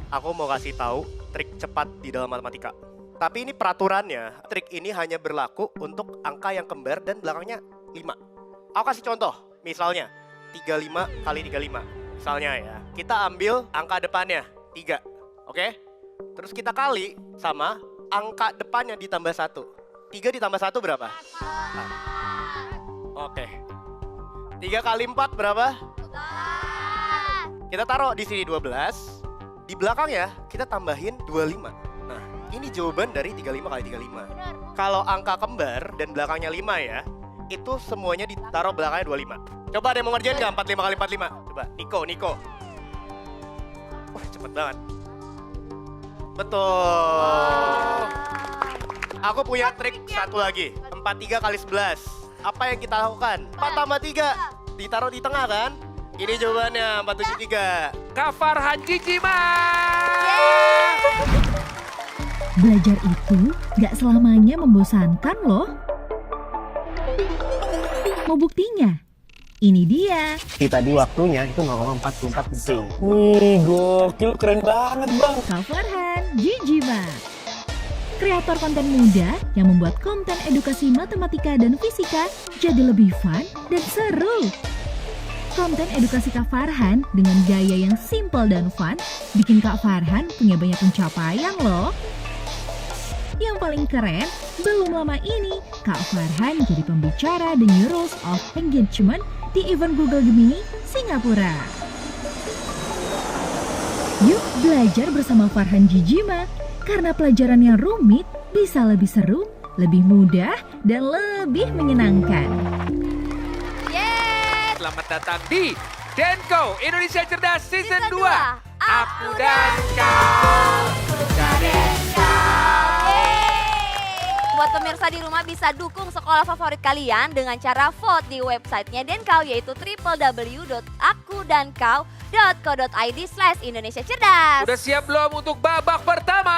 Aku mau kasih tahu trik cepat di dalam matematika. Tapi ini peraturannya, trik ini hanya berlaku untuk angka yang kembar dan belakangnya 5. Aku kasih contoh, misalnya 35 kali 35. Misalnya ya, kita ambil angka depannya 3, oke? Terus kita kali sama angka depannya ditambah 1. 3 ditambah 1 berapa? Oke. 3 kali 4 berapa? Kita taruh di sini 12. Di belakangnya kita tambahin 25. Nah, ini jawaban dari 35 kali 35. Kalau angka kembar dan belakangnya 5 ya, itu semuanya ditaruh belakangnya 25. Coba ada yang mau ngerjain nggak 45 kali 45? Coba, Niko. Wah, cepet banget. Betul. Aku punya trik satu lagi. 43 kali 11. Apa yang kita lakukan? 4 tambah 3. Ditaruh di tengah kan? Ini jawabannya 473. Kak Farhan Jijima. Belajar itu gak selamanya membosankan loh. Mau buktinya? Ini dia. Tadi waktunya itu 0,44 detik. Wih, gokil, keren banget bang. Kak Farhan Jijima, kreator konten muda yang membuat konten edukasi matematika dan fisika jadi lebih fun dan seru. Konten edukasi Kak Farhan dengan gaya yang simple dan fun bikin Kak Farhan punya banyak pencapaian loh. Yang paling keren, belum lama ini Kak Farhan jadi pembicara The New Rules of Engagement di event Google Gemini, Singapura. Yuk belajar bersama Farhan Jijima, karena pelajaran yang rumit bisa lebih seru, lebih mudah, dan lebih menyenangkan. Selamat datang di Denko Indonesia Cerdas Season 2. Aku dan kau. Buat pemirsa di rumah bisa dukung sekolah favorit kalian dengan cara vote di websitenya Denkau, yaitu www.akudankau.co.id/Indonesia Cerdas. Udah siap belum untuk babak pertama?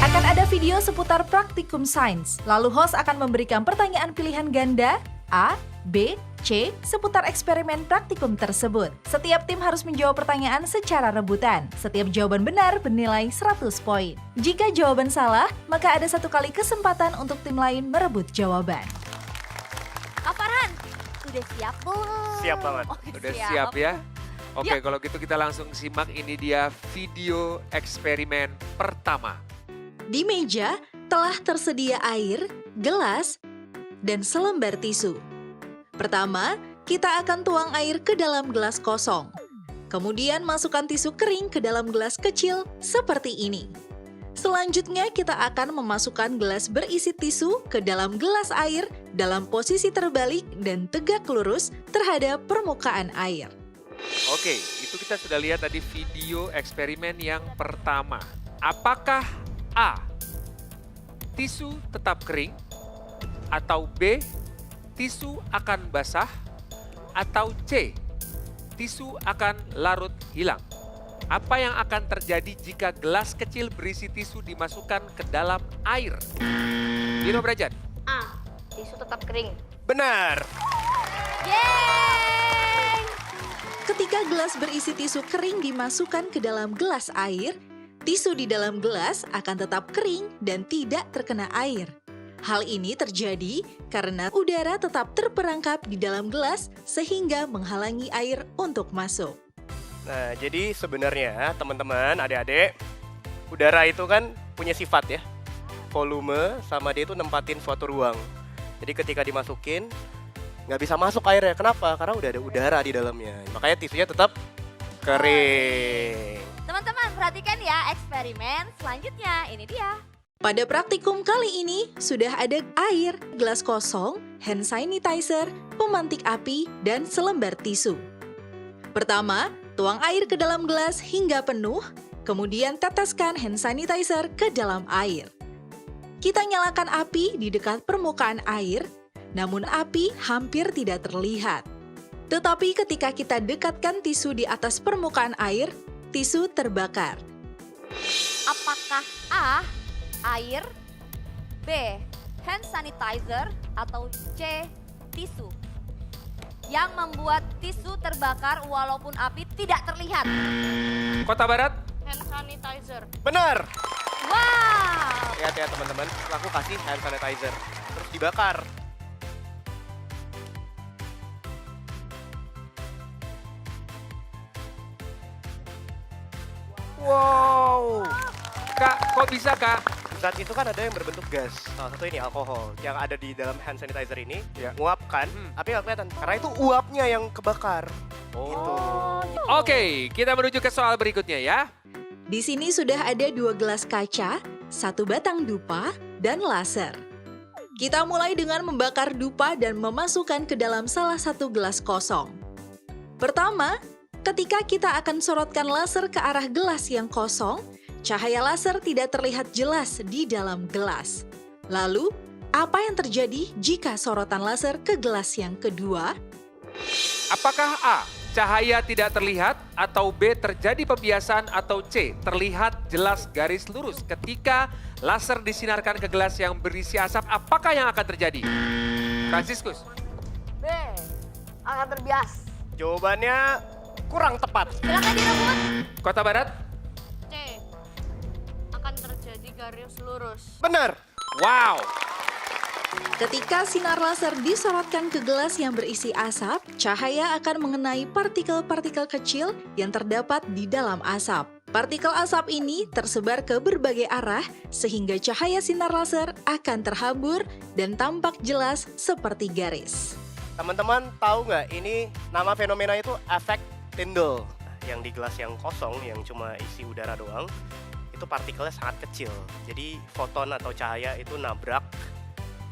Akan ada video seputar praktikum sains. Lalu host akan memberikan pertanyaan pilihan ganda A, B, C seputar eksperimen praktikum tersebut. Setiap tim harus menjawab pertanyaan secara rebutan. Setiap jawaban benar bernilai 100 poin. Jika jawaban salah, maka ada 1 kali kesempatan untuk tim lain merebut jawaban. Kak Farhan, sudah siap belum? Siap banget. Oke, Udah siap ya? Oke, Yuk. kalau gitu kita langsung simak, ini dia video eksperimen pertama. Di meja telah tersedia air, gelas, dan selembar tisu. Pertama, kita akan tuang air ke dalam gelas kosong. Kemudian masukkan tisu kering ke dalam gelas kecil seperti ini. Selanjutnya kita akan memasukkan gelas berisi tisu ke dalam gelas air dalam posisi terbalik dan tegak lurus terhadap permukaan air. Oke, itu kita sudah lihat tadi video eksperimen yang pertama. Apakah A, tisu tetap kering, atau B, tisu akan basah, atau C, tisu akan larut hilang? Apa yang akan terjadi jika gelas kecil berisi tisu dimasukkan ke dalam air? Dino Brajan. A, tisu tetap kering. Benar. Yeay! Ketika gelas berisi tisu kering dimasukkan ke dalam gelas air, tisu di dalam gelas akan tetap kering dan tidak terkena air. Hal ini terjadi karena udara tetap terperangkap di dalam gelas sehingga menghalangi air untuk masuk. Nah, jadi sebenarnya teman-teman, adik-adik, udara itu kan punya sifat ya. Volume sama dia itu nempatin suatu ruang. Jadi ketika dimasukin, nggak bisa masuk airnya. Kenapa? Karena udah ada udara di dalamnya. Makanya tisunya tetap kering. Teman-teman perhatikan ya eksperimen selanjutnya, ini dia. Pada praktikum kali ini sudah ada air, gelas kosong, hand sanitizer, pemantik api, dan selembar tisu. Pertama, tuang air ke dalam gelas hingga penuh, kemudian teteskan hand sanitizer ke dalam air. Kita nyalakan api di dekat permukaan air, namun api hampir tidak terlihat. Tetapi ketika kita dekatkan tisu di atas permukaan air, tisu terbakar. Apakah A, air, B, hand sanitizer, atau C, tisu? yang membuat tisu terbakar walaupun api tidak terlihat? Kota Barat, Hand sanitizer. Benar. Wow. Lihat ya teman-teman, aku kasih hand sanitizer. Terus dibakar. wow. Kak, kok bisa Kak? Zat itu kan ada yang berbentuk gas. Salah satu ini alkohol. Yang ada di dalam hand sanitizer ini menguapkan, tapi nggak kelihatan. Karena itu uapnya yang kebakar. Gitu. Oke, kita menuju ke soal berikutnya ya. Di sini sudah ada 2 gelas kaca, 1 batang dupa, dan laser. Kita mulai dengan membakar dupa dan memasukkan ke dalam salah satu gelas kosong. Pertama, ketika kita akan sorotkan laser ke arah gelas yang kosong, cahaya laser tidak terlihat jelas di dalam gelas. Lalu, apa yang terjadi jika sorotan laser ke gelas yang kedua? Apakah A, cahaya tidak terlihat, atau B, terjadi pembiasan, atau C, terlihat jelas garis lurus ketika laser disinarkan ke gelas yang berisi asap? Apakah yang akan terjadi? Franciscus, B. Akan terbias. Jawabannya kurang tepat. Silakan direbut. Kota Barat, C. Akan terjadi garis lurus. Benar. wow. Ketika sinar laser disorotkan ke gelas yang berisi asap, cahaya akan mengenai partikel-partikel kecil yang terdapat di dalam asap. Partikel asap ini tersebar ke berbagai arah sehingga cahaya sinar laser akan terhambur dan tampak jelas seperti garis. Teman-teman tahu nggak ini nama fenomena itu efek Tyndall. Yang di gelas yang kosong yang cuma isi udara doang, itu partikelnya sangat kecil. Jadi foton atau cahaya itu nabrak,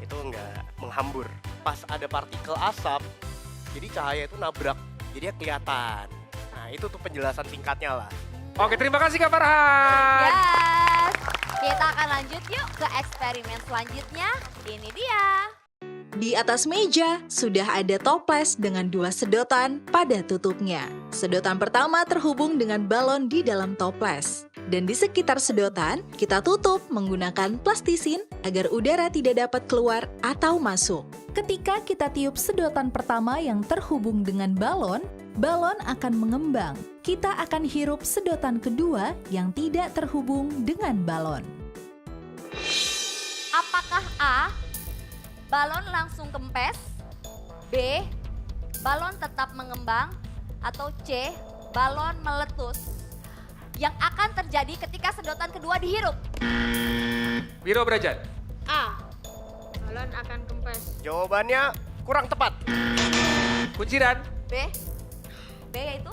itu nggak menghambur. Pas ada partikel asap, jadi cahaya itu nabrak, jadi kelihatan. Nah itu tuh penjelasan singkatnya lah. Oke, terima kasih Kak Farhan. Yes. Kita akan lanjut yuk ke eksperimen selanjutnya. Ini dia. Di atas meja sudah ada toples dengan 2 sedotan pada tutupnya. Sedotan pertama terhubung dengan balon di dalam toples. Dan di sekitar sedotan, kita tutup menggunakan plastisin agar udara tidak dapat keluar atau masuk. Ketika kita tiup sedotan pertama yang terhubung dengan balon, balon akan mengembang. Kita akan hirup sedotan kedua yang tidak terhubung dengan balon. Apakah A, balon langsung kempes, B, balon tetap mengembang, atau C, balon meletus? Yang akan terjadi ketika sedotan kedua dihirup? Biro Brajat, A. Balon akan kempes. Jawabannya kurang tepat. Kunciran, B, yaitu?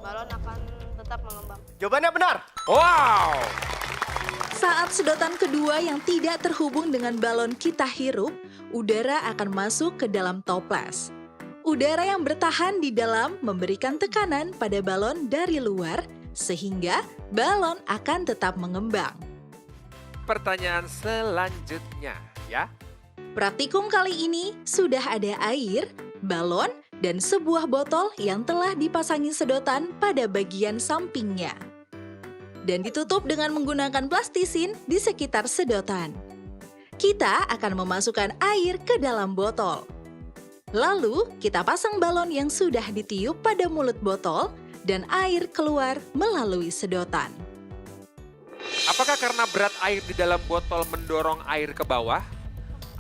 Balon akan tetap mengembang. Jawabannya benar. wow. Saat sedotan kedua yang tidak terhubung dengan balon kita hirup, udara akan masuk ke dalam toples. Udara yang bertahan di dalam memberikan tekanan pada balon dari luar, sehingga balon akan tetap mengembang. Pertanyaan selanjutnya ya. Praktikum kali ini sudah ada air, balon, dan sebuah botol yang telah dipasangi sedotan pada bagian sampingnya. Dan ditutup dengan menggunakan plastisin di sekitar sedotan. Kita akan memasukkan air ke dalam botol. Lalu, kita pasang balon yang sudah ditiup pada mulut botol dan air keluar melalui sedotan. Apakah karena berat air di dalam botol mendorong air ke bawah?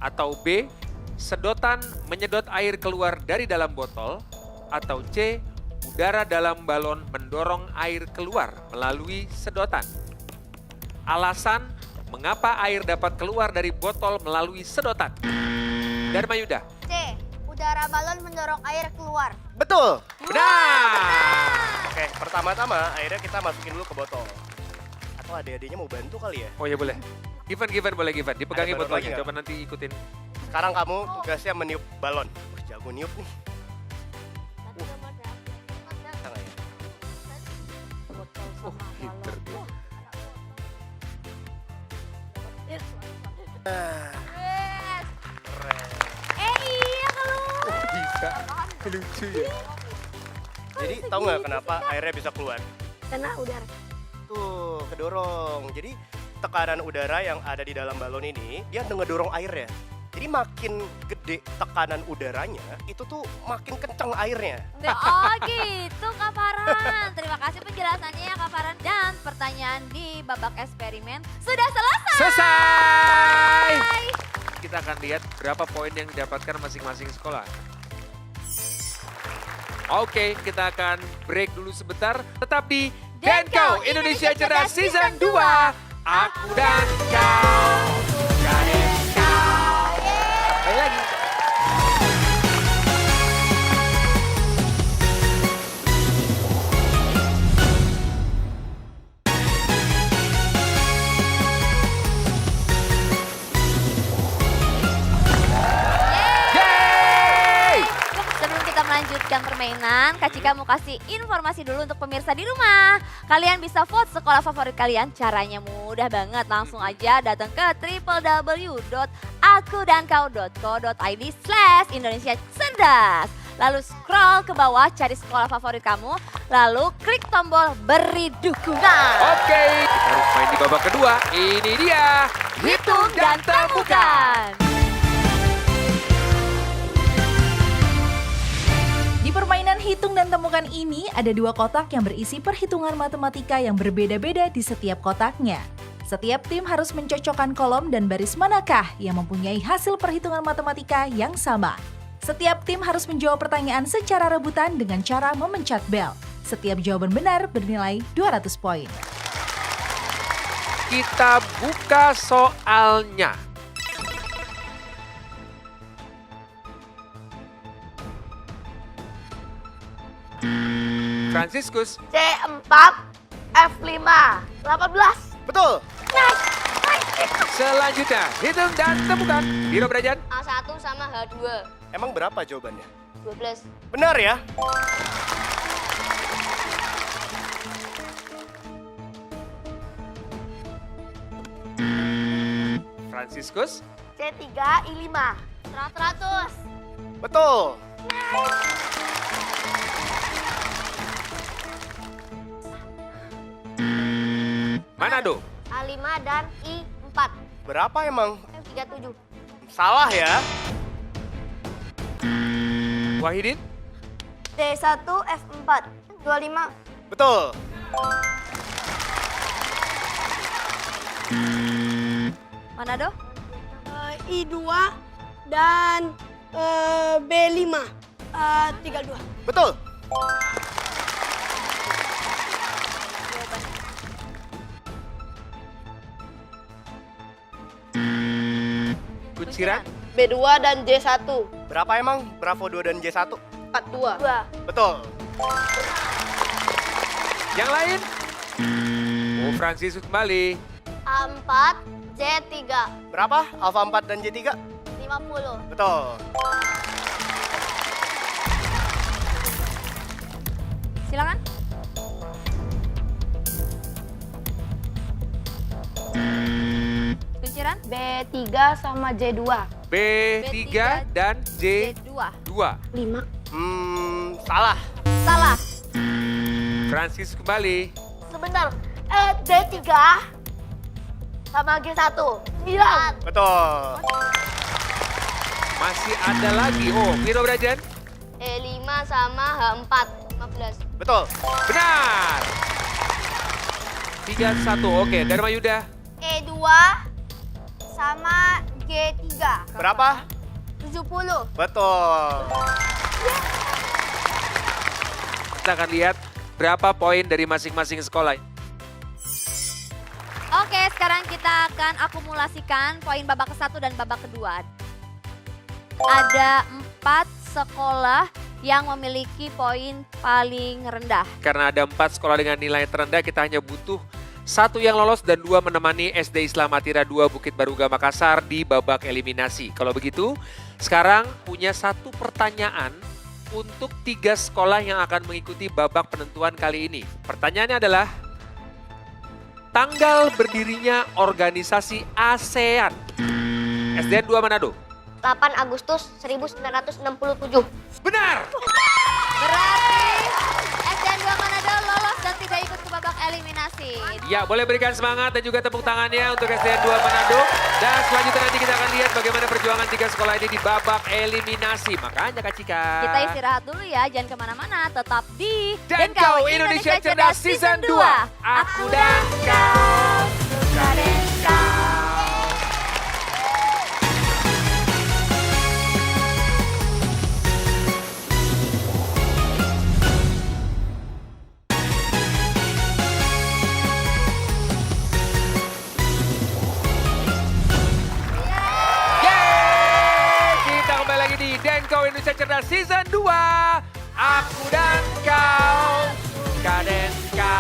Atau B, sedotan menyedot air keluar dari dalam botol? Atau C, udara dalam balon mendorong air keluar melalui sedotan? Alasan mengapa air dapat keluar dari botol melalui sedotan? Dharma Yuda. C. Udara balon mendorong air keluar. Betul. Benar. Oke, pertama-tama akhirnya kita masukin dulu ke botol. Atau adik-adiknya mau bantu kali ya? Oh ya boleh. Given boleh Given. Dipegangin Ada balon lagi botolnya. nggak? Coba nanti ikutin. Sekarang kamu tugasnya meniup balon. Jago niup nih. Tangan ya. Oh, pinter dia. Yes. Keren. Iya keluar. Bisa. Lucu ya. Jadi tahu nggak kenapa airnya bisa keluar? Karena udara. Tuh, kedorong. Jadi tekanan udara yang ada di dalam balon ini, dia ngedorong airnya. Jadi makin gede tekanan udaranya, itu tuh makin kenceng airnya. Oh gitu Kak Farhan. Terima kasih penjelasannya ya Kak Farhan. Dan pertanyaan di babak eksperimen sudah selesai. Selesai! Kita akan lihat berapa poin yang didapatkan masing-masing sekolah. Oke, kita akan break dulu sebentar. Tetap di Denko Indonesia Cerdas Season 2. Aku dan kau. Dan kau. Sampai lagi. Yeay! Sebelum kita melanjutkan permainan, Kak Cika mau kasih informasi dulu untuk pemirsa di rumah. Kalian bisa vote sekolah favorit kalian, caranya mudah banget. Langsung aja datang ke www.akudankau.co.id/Indonesia Cerdas. Lalu scroll ke bawah, cari sekolah favorit kamu, lalu klik tombol beri dukungan. Oke, kita harus main di babak kedua. Ini dia, Hitung dan temukan. Di permainan hitung dan temukan ini ada 2 kotak yang berisi perhitungan matematika yang berbeda-beda di setiap kotaknya. Setiap tim harus mencocokkan kolom dan baris manakah yang mempunyai hasil perhitungan matematika yang sama. Setiap tim harus menjawab pertanyaan secara rebutan dengan cara memencet bel. Setiap jawaban benar bernilai 200 poin. kita buka soalnya. Franciscus, C4, F5, 18. Betul. selanjutnya hitung dan temukan. Biro Brajan, A1 sama H2, Emang berapa jawabannya? 12. Benar ya? Franciscus, C3, I5, 100. Betul. Manado, A5 dan I4, Berapa emang? F37. Salah ya? Wahidin, D1, F4, 25. Betul. Manado? I2 dan B5, 32. Betul. Kunciran, B2 dan J1, Berapa emang Bravo 2 dan J1? 42. Betul. yang lain. Oh, Franciscus kembali. A4, J3, Berapa? Alpha 4 dan J3? 50. Betul. Silakan. Kunciran? B3 sama J2. B3 dan J2. J2. 5. Salah. Salah. Franciscus kembali. Sebentar. D3 sama G1. 9. Betul. Masih ada lagi. Oh, Biro Brajan. E5 sama H4. 15. Betul. Benar. 3-1. Oke, Dharma Yuda. E2 sama G3. Berapa? 70. Betul. Kita akan lihat berapa poin dari masing-masing sekolah. Oke, sekarang kita akan akumulasikan poin babak ke-1 dan babak kedua. Ada 4 sekolah yang memiliki poin paling rendah. Karena ada 4 sekolah dengan nilai terendah, kita hanya butuh 1 yang lolos dan 2 menemani SD Islam Atira 2 Bukit Baruga Makassar di babak eliminasi. Kalau begitu, sekarang punya 1 pertanyaan untuk 3 sekolah yang akan mengikuti babak penentuan kali ini. Pertanyaannya adalah, tanggal berdirinya organisasi ASEAN. SDN 2 Manado. 8 Agustus 1967. Benar! Berarti SDN 2 Manado lolos dan tidak ikut ke babak eliminasi. Ya, boleh berikan semangat dan juga tepuk tangannya untuk SDN 2 Manado. Dan selanjutnya nanti kita akan lihat bagaimana perjuangan 3 sekolah ini di babak eliminasi. Makanya Kak Cika. Kita istirahat dulu ya, jangan kemana-mana. Tetap di Denko Indonesia Cerdas Season 2. Aku dan kau. Suka Denko. Denko Indonesia Cerdas Season 2. Aku dan kau, suka Denko.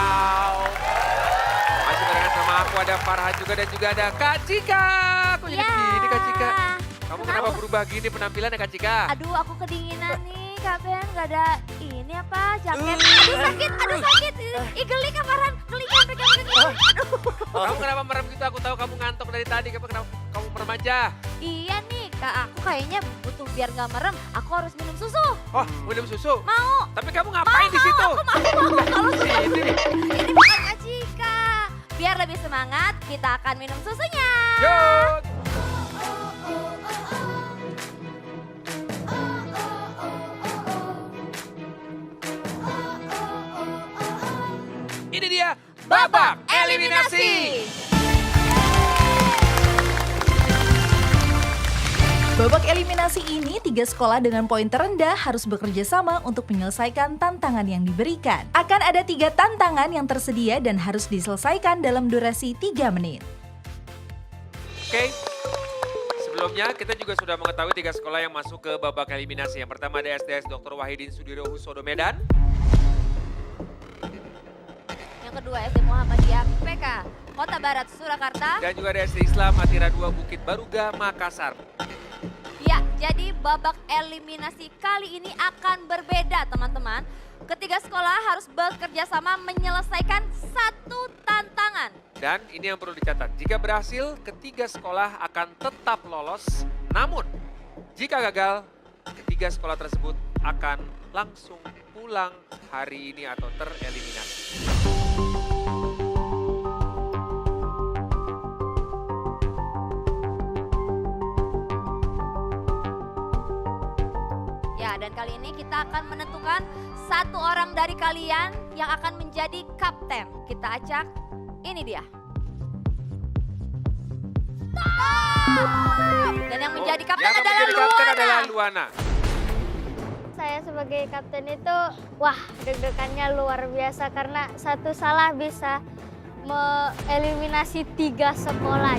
Masih barengan sama aku, ada Farhan juga dan juga ada Kak Cika. Kok jadi begini Kak Cika? Kamu kenapa berubah gini penampilannya Kak Cika? Aduh, aku kedinginan nih, Kak Ben. Gak ada ini apa, jaket. Aduh sakit. Ih, geli Kak Farhan. Gelinya pegang. Aduh. Kamu kenapa merem gitu? Aku tahu kamu ngantuk dari tadi. Kenapa kamu merem aja? Iya nih, Kak. Aku kayaknya butuh biar gak merem. Aku harus minum susu. Oh, minum susu? Mau. Tapi kamu ngapain di situ? Aku mau. Kalau susu. Ini bukan Kak Cika. Biar lebih semangat, kita akan minum susunya. Yuk. Ini dia babak eliminasi. Babak eliminasi ini 3 sekolah dengan poin terendah harus bekerja sama untuk menyelesaikan tantangan yang diberikan. Akan ada 3 tantangan yang tersedia dan harus diselesaikan dalam durasi 3 menit. Oke, sebelumnya kita juga sudah mengetahui 3 sekolah yang masuk ke babak eliminasi. Yang pertama ada SDS Dr. Wahidin Sudiro Husodo Medan. Yang kedua SD Muhammadiyah PK Kota Barat Surakarta. Dan juga ada SD Islam Atira 2 Bukit Baruga Makassar. Ya, jadi babak eliminasi kali ini akan berbeda teman-teman. Ketiga sekolah harus bekerja sama menyelesaikan satu tantangan. Dan ini yang perlu dicatat, jika berhasil ketiga sekolah akan tetap lolos. Namun, jika gagal, ketiga sekolah tersebut akan langsung pulang hari ini atau tereliminasi. Ya, dan kali ini kita akan menentukan satu orang dari kalian yang akan menjadi kapten. Kita acak, ini dia. Dan yang menjadi kapten Yang adalah menjadi kapten Luana. adalah Luana. Saya sebagai kapten itu, wah deg-degannya luar biasa karena satu salah bisa mengeliminasi 3 sekolah.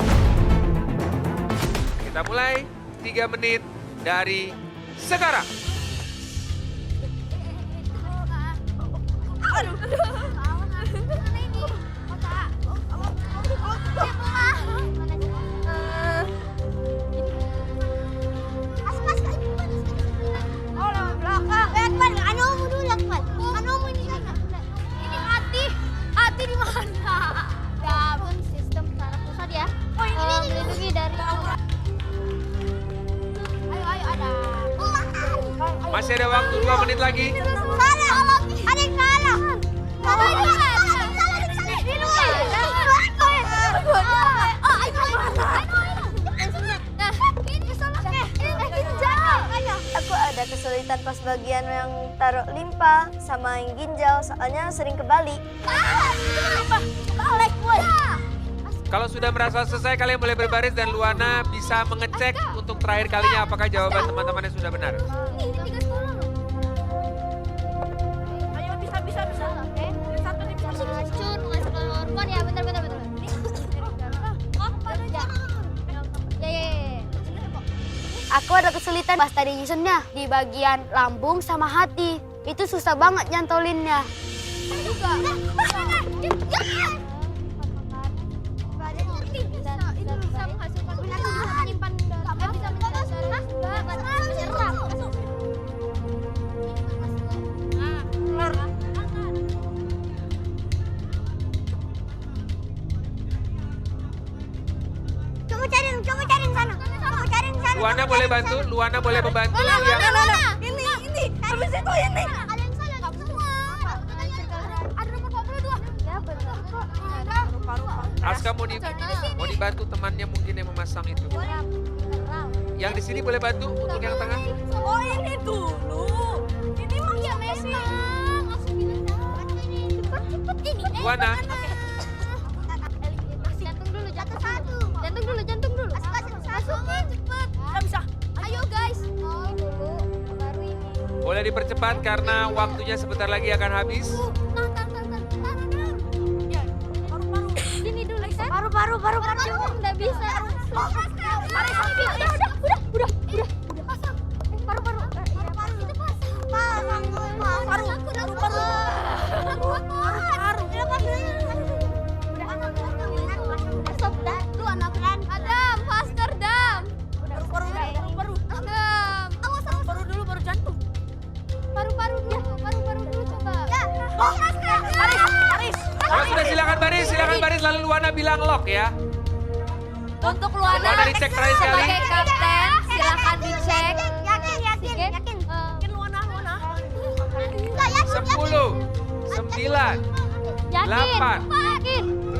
Kita mulai 3 menit dari sekarang. Hati di mana? Bangun sistem secara pusat ya. Melindungi dari ayo ada. Masih ada waktu 2 menit lagi. Salah. Ada yang salah. Aku ada kesulitan pas bagian yang taruh limpa sama yang ginjal, soalnya sering kebalik. Balik gue. Kalau sudah merasa selesai, kalian boleh berbaris dan Luana bisa mengecek untuk terakhir kalinya apakah jawaban teman-teman yang sudah benar. Ini 3 sekolah loh. Ayo bisa. Oke. Satu nih bisa. Hancur, ngasih keluar ya, bentar. Ya. Aku ada kesulitan pas tadi nyusunnya di bagian lambung sama hati. Itu susah banget nyantolinnya. Juga. Bisa menghasilkan menyimpan bisa Coba cari di sana. Luana boleh bantu? Luana boleh membantu? Ini. Habis itu ini. Ada yang salah. Enggak semua. Ada nomor 42. Ya benar kok. Rupa-rupa. Aska mau dibantu temannya mungkin yang memasang itu. Beneran. Yang di sini boleh bantu untuk yang tengah. Oh ini dulu. Ini mah ya memang. Aku bilang cepet ini. Luana. Jantung dulu, jantung satu. Jantung dulu. Masukin cepet. Nggak bisa. Ayo guys. Oh dulu, baru ini. Boleh dipercepat karena waktunya sebentar lagi akan habis. Ya, paru-paru. Sini dulu kan. Paru. Nggak bisa. Oh, udah. Pasang. Paru-paru. Itu pasang. Paru. Stop dah. Lu anak kan. Adam, faster Dam. Paru. Adam. Awas. Paru dulu baru jantung. Paru-paru dulu coba. Baris. Kalau sudah silakan baris lalu Luana bilang lock ya. Untuk Luana Luana dicek terakhir sekali. sebagai kapten, silakan dicek. Yakin. Luana. 10, 9, 8,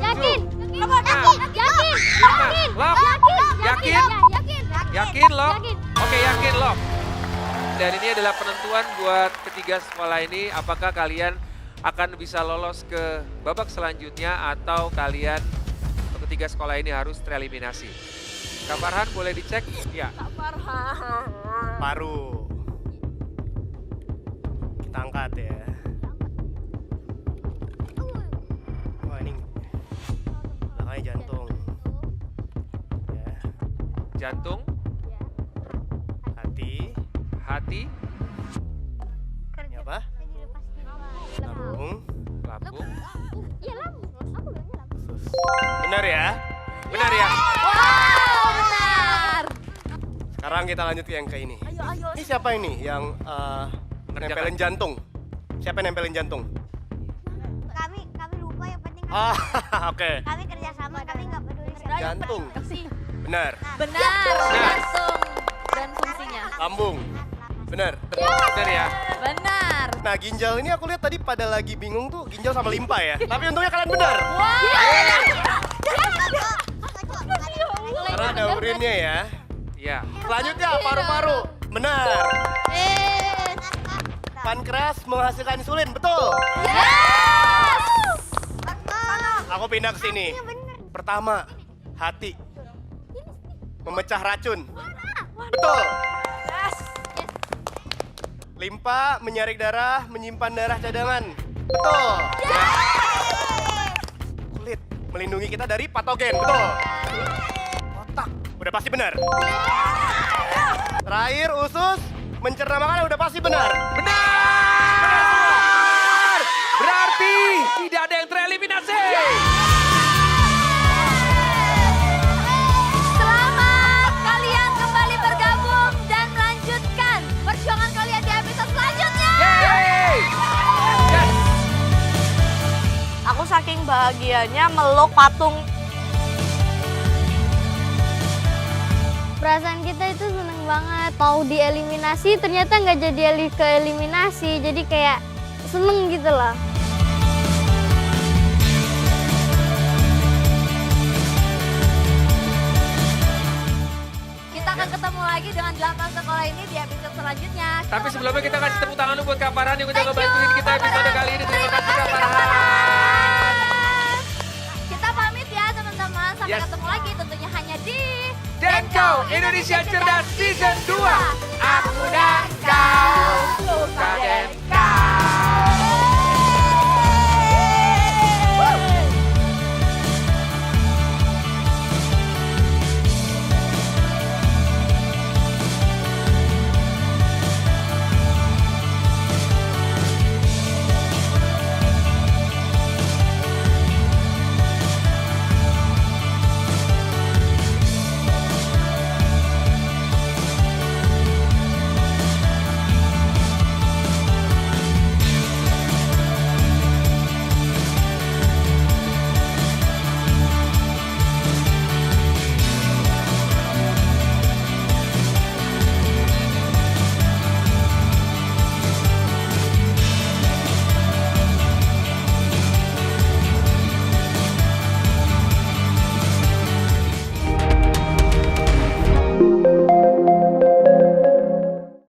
Yakin. 7, lock. Yakin. Yakin lock? Oke, yakin lock. Dan ini adalah penentuan buat ketiga sekolah ini, apakah kalian akan bisa lolos ke babak selanjutnya atau kalian ketiga sekolah ini harus tereliminasi. Kak Farhan boleh dicek? Ya. Paru. Kita angkat ya. Wah ini belakangnya jantung. Ya, Jantung, hati, ini apa? Lambung. lambung. Iya lambung. Aku bilangnya lambung. Benar ya? Benar ya? Wow, benar. Sekarang kita lanjut ke yang ke ini. Ayo. Ini siapa ini yang nempelin jantung? Siapa yang nempelin jantung? Kami lupa yang penting Ah, oke. kami kerjasama, kami nggak peduli siapa. Jantung. Kasih. Benar. Benar. Jantung dan fungsinya. Lambung. Benar. Benar ya? Benar. Nah, ginjal ini aku lihat tadi pada lagi bingung tuh ginjal sama limpa ya. Tapi untungnya kalian benar. Karena ada urinnya ya. Iya. Selanjutnya paru-paru. Benar. Pankreas menghasilkan insulin, betul. Aku pindah ke sini. Pertama, hati. Memecah racun. Betul. Limpa menyaring darah, menyimpan darah cadangan. Betul. Kulit melindungi kita dari patogen. Betul. Otak udah pasti benar. Terakhir usus mencerna makanan udah pasti benar. Benar! Berarti tidak ada yang tereliminasi. Selamat kalian kembali bergabung dan melanjutkan perjuangan kalian di episode selanjutnya. Yeay! Yes. Aku saking bahagianya meluk patung. Perasaan kita itu seneng banget. Mau dieliminasi ternyata nggak jadi keeliminasi. Jadi kayak seneng gitu loh. Kita akan ketemu lagi dengan 8 sekolah ini di episode selanjutnya. Tapi sebelumnya kita kasih tepuk tangan dulu buat Kak Farhan yang udah ngebantuin kita episode kali ini. Terima kasih Kak Farhan. Kita pamit ya teman-teman. Sampai Yes. ketemu lagi tentunya hanya di Denko Indonesia Cerdas Season 2.